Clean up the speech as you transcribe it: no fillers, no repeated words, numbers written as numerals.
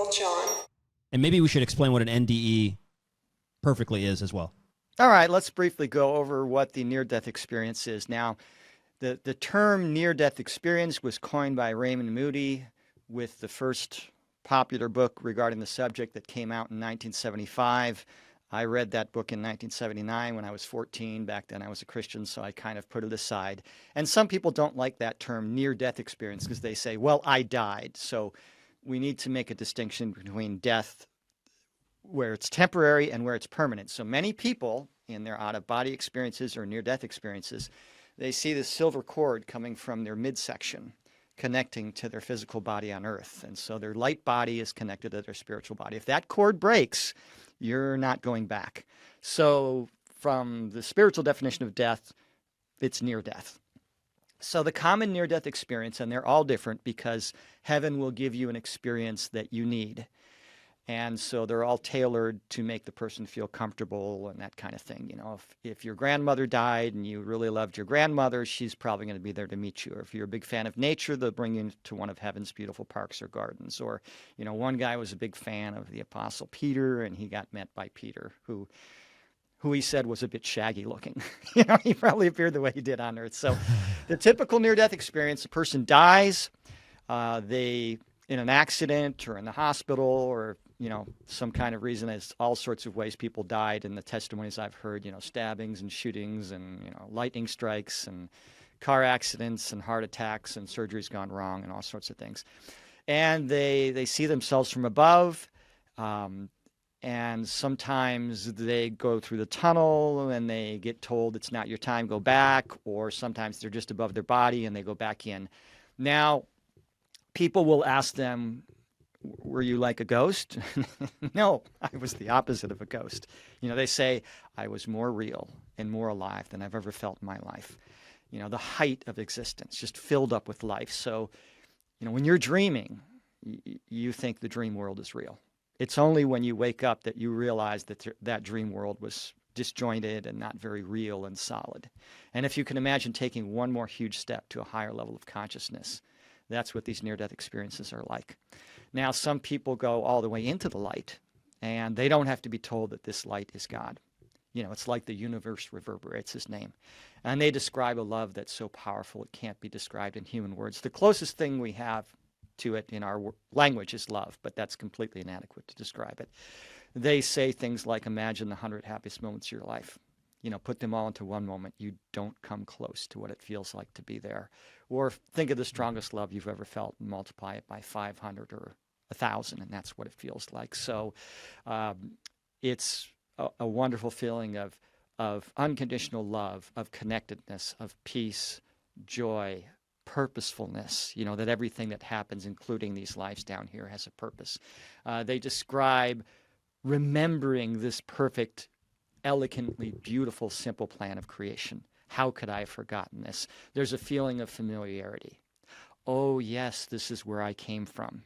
both, John. And maybe we should explain what an NDE perfectly is as well. All right, let's briefly go over what the near-death experience is. Now, the term near-death experience was coined by Raymond Moody with the first popular book regarding the subject that came out in 1975. I read that book in 1979 when I was 14. Back then I was a Christian, so I kind of put it aside. And some people don't like that term near-death experience because they say, well, I died. So we need to make a distinction between death where it's temporary and where it's permanent. So many people in their out-of-body experiences or near-death experiences, they see this silver cord coming from their midsection connecting to their physical body on earth. And so their light body is connected to their spiritual body. If that cord breaks, you're not going back. So from the spiritual definition of death, it's near death. So the common near-death experience, and they're all different because heaven will give you an experience that you need. And so they're all tailored to make the person feel comfortable and that kind of thing. You know, if your grandmother died and you really loved your grandmother, she's probably going to be there to meet you. Or if you're a big fan of nature, they'll bring you to one of heaven's beautiful parks or gardens. Or, you know, one guy was a big fan of the Apostle Peter, and he got met by Peter, who he said was a bit shaggy looking. You know, he probably appeared the way he did on earth. So the typical near-death experience, a person dies, they in an accident or in the hospital or, you know, some kind of reason. There's all sorts of ways people died in the testimonies I've heard, you know, stabbings and shootings and, you know, lightning strikes and car accidents and heart attacks and surgeries gone wrong and all sorts of things. And they see themselves from above, and sometimes they go through the tunnel and they get told it's not your time, go back, or sometimes they're just above their body and they go back in. Now, people will ask them, were you like a ghost? No, I was the opposite of a ghost. You know, they say, I was more real and more alive than I've ever felt in my life. You know, the height of existence, just filled up with life. So, you know, when you're dreaming, you think the dream world is real. It's only when you wake up that you realize that that dream world was disjointed and not very real and solid. And if you can imagine taking one more huge step to a higher level of consciousness, that's what these near-death experiences are like. Now, some people go all the way into the light, and they don't have to be told that this light is God. You know, it's like the universe reverberates his name. And they describe a love that's so powerful it can't be described in human words. The closest thing we have to it in our language is love, but that's completely inadequate to describe it. They say things like, imagine the 100 happiest moments of your life. You know, put them all into one moment. You don't come close to what it feels like to be there. Or think of the strongest love you've ever felt and multiply it by 500 or 1,000, and that's what it feels like. So it's a wonderful feeling of unconditional love, of connectedness, of peace, joy, purposefulness, you know, that everything that happens, including these lives down here, has a purpose. They describe remembering this perfect, elegantly beautiful, simple plan of creation. How could I have forgotten this? There's a feeling of familiarity. Oh, yes, this is where I came from.